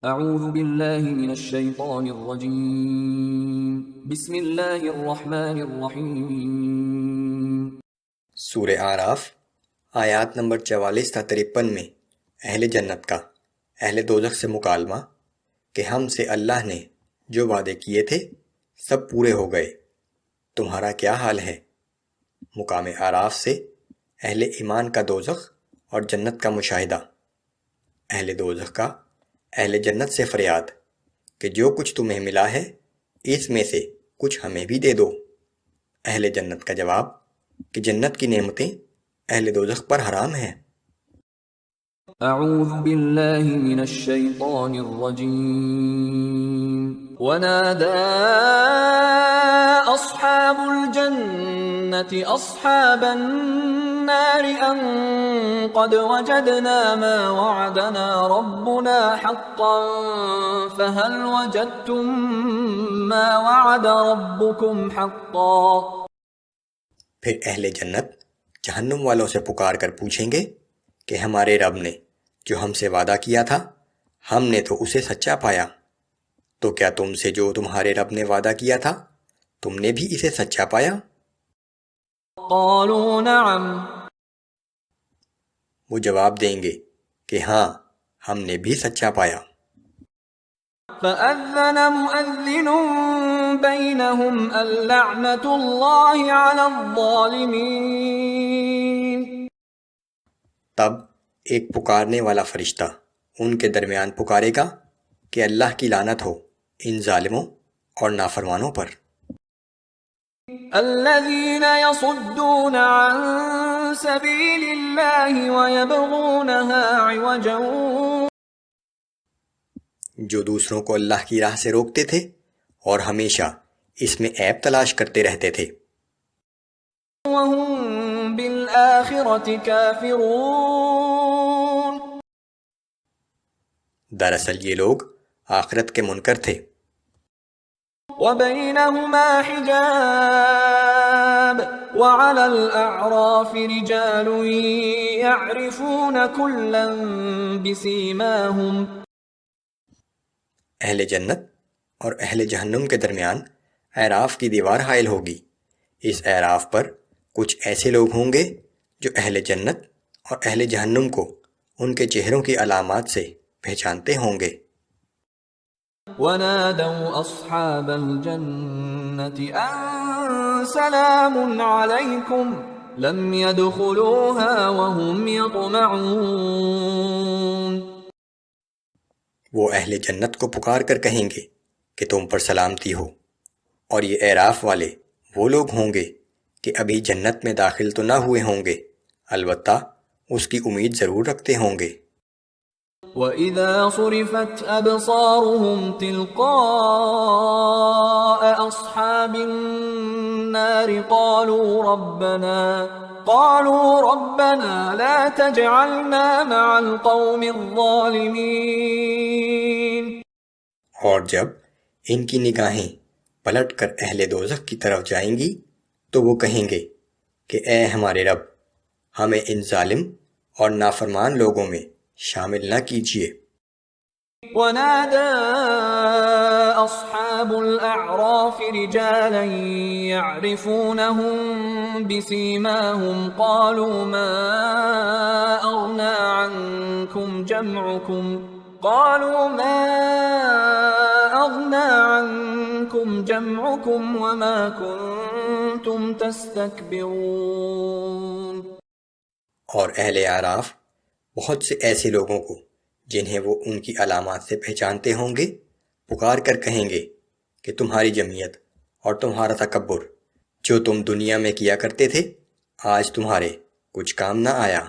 اعوذ باللہ من الشیطان الرجیم بسم اللہ الرحمن الرحیم۔ سورہ اعراف آیات نمبر 44 تا 53 میں اہل جنت کا اہل دوزخ سے مکالمہ کہ ہم سے اللہ نے جو وعدے کیے تھے سب پورے ہو گئے، تمہارا کیا حال ہے؟ مقام اعراف سے اہل ایمان کا دوزخ اور جنت کا مشاہدہ۔ اہل دوزخ کا اہل جنت سے فریاد کہ جو کچھ تمہیں ملا ہے اس میں سے کچھ ہمیں بھی دے دو۔ اہل جنت کا جواب کہ جنت کی نعمتیں اہل دوزخ پر حرام ہیں۔ اعوذ باللہ من الشیطان الرجیم۔ ونادى اصحاب الجنة اصحاب النار ان قد وجدنا ما وعدنا ربنا حقا فهل وجدتم ما وعد ربكم حقا۔ پھر اہل جنت جہنم والوں سے پکار کر پوچھیں گے کہ ہمارے رب نے جو ہم سے وعدہ کیا تھا ہم نے تو اسے سچا پایا، تو کیا تم سے جو تمہارے رب نے وعدہ کیا تھا تم نے بھی اسے سچا پایا؟ قالوا نعم۔ وہ جواب دیں گے کہ ہاں ہم نے بھی سچا پایا۔ فأذن مؤذن بينهم اللعنة الله على الظالمين۔ تب ایک پکارنے والا فرشتہ ان کے درمیان پکارے گا کہ اللہ کی لعنت ہو ان ظالموں اور نافرمانوں پر۔ الذين يصدون عن سبيل الله ويبغونها عوجا، جو دوسروں کو اللہ کی راہ سے روکتے تھے اور ہمیشہ اس میں عیب تلاش کرتے رہتے تھے۔ وهم بالآخرة كافرون، دراصل یہ لوگ آخرت کے منکر تھے۔ وبينهما حجاب وعلى الأعراف رجال يعرفون كلا بسيماهم۔ اہل جنت اور اہل جہنم کے درمیان اعراف کی دیوار حائل ہوگی۔ اس اعراف پر کچھ ایسے لوگ ہوں گے جو اہل جنت اور اہل جہنم کو ان کے چہروں کی علامات سے پہچانتے ہوں گے۔ ونادوا أصحاب الجنة أن سلام عليكم لم يدخلوها وهم يطمعون۔ وہ اہل جنت کو پکار کر کہیں گے کہ تم پر سلامتی ہو، اور یہ اعراف والے وہ لوگ ہوں گے کہ ابھی جنت میں داخل تو نہ ہوئے ہوں گے، البتہ اس کی امید ضرور رکھتے ہوں گے۔ وَإِذَا صُرِفَتْ أَبْصَارُهُمْ تِلْقَاءَ أَصْحَابِ النَّارِ قَالُوا رَبَّنَا لَا تَجْعَلْنَا مَعَ الْقَوْمِ الظَّالِمِينَ۔ اور جب ان کی نگاہیں پلٹ کر اہل دوزخ کی طرف جائیں گی تو وہ کہیں گے کہ اے ہمارے رب ہمیں ان ظالم اور نافرمان لوگوں میں شامل نہ کیجیے۔ ونادى أصحاب الأعراف رجالا يعرفونهم بسيماهم قالوا ما أغنى عنكم جمعكم وما كنتم تستكبرون۔ اور اہل اعراف بہت سے ایسے لوگوں کو جنہیں وہ ان کی علامات سے پہچانتے ہوں گے پکار کر کہیں گے کہ تمہاری جمعیت اور تمہارا تکبر جو تم دنیا میں کیا کرتے تھے آج تمہارے کچھ کام نہ آیا۔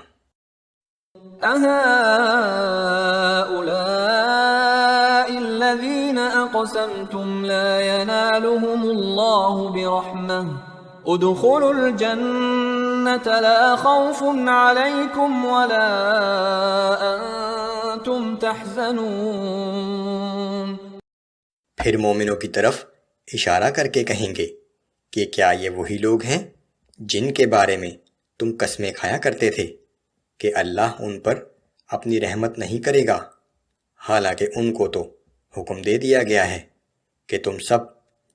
أَهَٰؤُلَاءِ الَّذِينَ أَقْسَمْتُمْ لَا يَنَالُهُمُ اللَّهُ بِرَحْمَةٍ ادخلوا الجنة لا خوف عليكم ولا أنتم تحزنون۔ پھر مومنوں کی طرف اشارہ کر کے کہیں گے کہ کیا یہ وہی لوگ ہیں جن کے بارے میں تم قسمیں کھایا کرتے تھے کہ اللہ ان پر اپنی رحمت نہیں کرے گا، حالانکہ ان کو تو حکم دے دیا گیا ہے کہ تم سب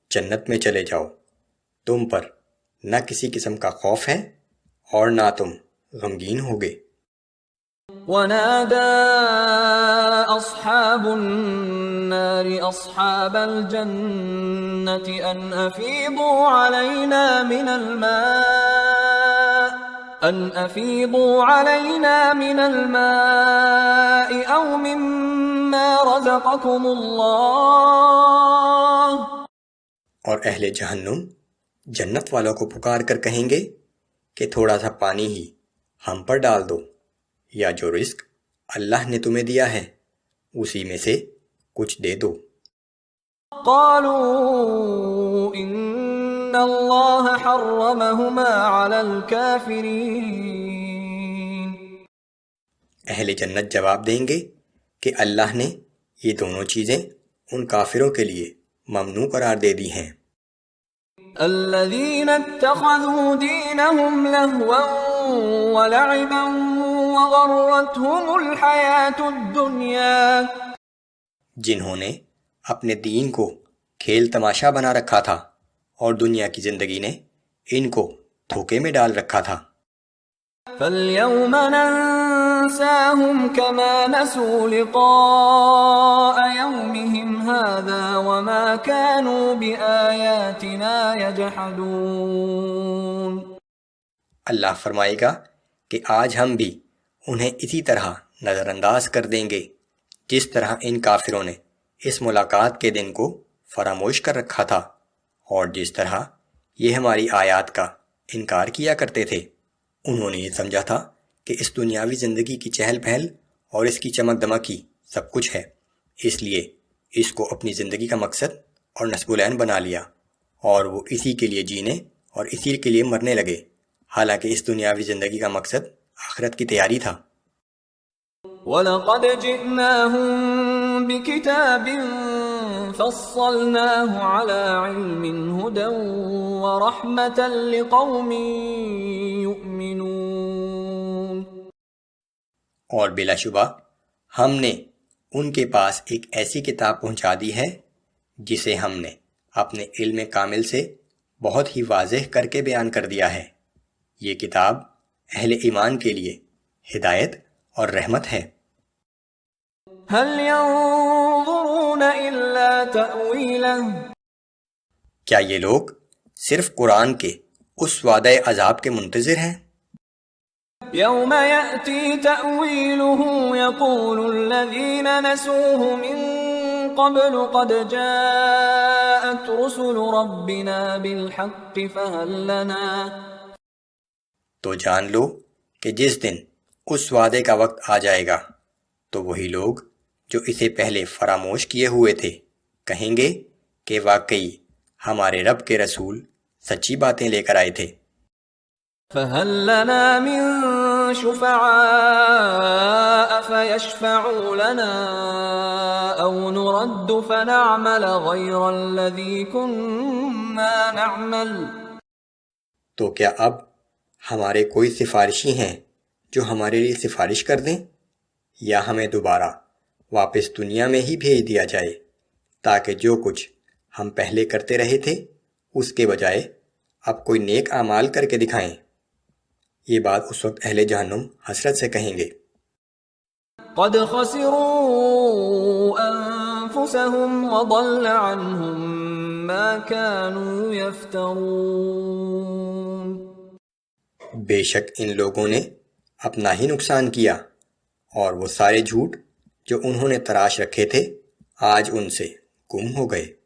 جنت میں چلے جاؤ، تم پر نہ کسی قسم کا خوف ہے اور نہ تم غمگین ہوگے۔ ونادى أصحاب النار أصحاب الجنة أن أفيضوا علينا من الماء أو مما رزقكم الله۔ اور اہل جہنم جنت والوں کو پکار کر کہیں گے کہ تھوڑا سا پانی ہی ہم پر ڈال دو، یا جو رزق اللہ نے تمہیں دیا ہے اسی میں سے کچھ دے دو۔ قالوا ان اللہ حرمہما علی الکافرین۔ اہل جنت جواب دیں گے کہ اللہ نے یہ دونوں چیزیں ان کافروں کے لیے ممنوع قرار دے دی ہیں۔ الذین اتخذوا دینہم لہوا ولعبا وغرتهم الحیاة الدنیا، جنہوں نے اپنے دین کو کھیل تماشا بنا رکھا تھا اور دنیا کی زندگی نے ان کو دھوکے میں ڈال رکھا تھا۔ فَالْيَوْمَ نَنْسَاهُمْ كَمَا نَسُوا لِقَاءَ يَوْمِهِمْ هَذَا وَمَا كَانُوا بِآيَاتِنَا يَجْحَدُونَ۔ اللہ فرمائے گا کہ آج ہم بھی انہیں اسی طرح نظر انداز کر دیں گے جس طرح ان کافروں نے اس ملاقات کے دن کو فراموش کر رکھا تھا اور جس طرح یہ ہماری آیات کا انکار کیا کرتے تھے۔ انہوں نے یہ سمجھا تھا کہ اس دنیاوی زندگی کی چہل پہل اور اس کی چمک دمک ہی سب کچھ ہے، اس لیے اس کو اپنی زندگی کا مقصد اور نصب العین بنا لیا اور وہ اسی کے لیے جینے اور اسی کے لیے مرنے لگے، حالانکہ اس دنیاوی زندگی کا مقصد آخرت کی تیاری تھا۔ وَلَقَدْ جِئْنَاهُمْ بِكِتَابٍ فَصَّلْنَاهُ عَلَى عِلْمٍ هُدًى وَرَحْمَةً لِقَوْمٍ يُؤْمِنُونَ۔ اور بلا شبہ ہم نے ان کے پاس ایک ایسی کتاب پہنچا دی ہے جسے ہم نے اپنے علم کامل سے بہت ہی واضح کر کے بیان کر دیا ہے۔ یہ کتاب اہل ایمان کے لیے ہدایت اور رحمت ہے۔ هل ينظرون إلا تأويله، کیا یہ لوگ صرف قرآن کے اس وعدہ عذاب کے منتظر ہیں يوم يأتي تأويله يقول الذين نسوه من قبل قد جاءت رسل ربنا بالحق فهل لنا، تو جان لو کہ جس دن اس وعدے کا وقت آ جائے گا تو وہی لوگ جو اسے پہلے فراموش کیے ہوئے تھے کہیں گے کہ واقعی ہمارے رب کے رسول سچی باتیں لے کر آئے تھے۔ فهل لنا من شفعاء فيشفعوا لنا أو نرد فنعمل غير الذي كنا نعمل، تو کیا اب ہمارے کوئی سفارشی ہیں جو ہمارے لیے سفارش کر دیں، یا ہمیں دوبارہ واپس دنیا میں ہی بھیج دیا جائے تاکہ جو کچھ ہم پہلے کرتے رہے تھے اس کے بجائے اب کوئی نیک اعمال کر کے دکھائیں۔ یہ بات اس وقت اہل جہنم حسرت سے کہیں گے۔ قد خسروا انفسهم وضل عنهم ما كانوا يفترون، بے شک ان لوگوں نے اپنا ہی نقصان کیا اور وہ سارے جھوٹ جو انہوں نے تراش رکھے تھے آج ان سے گم ہو گئے۔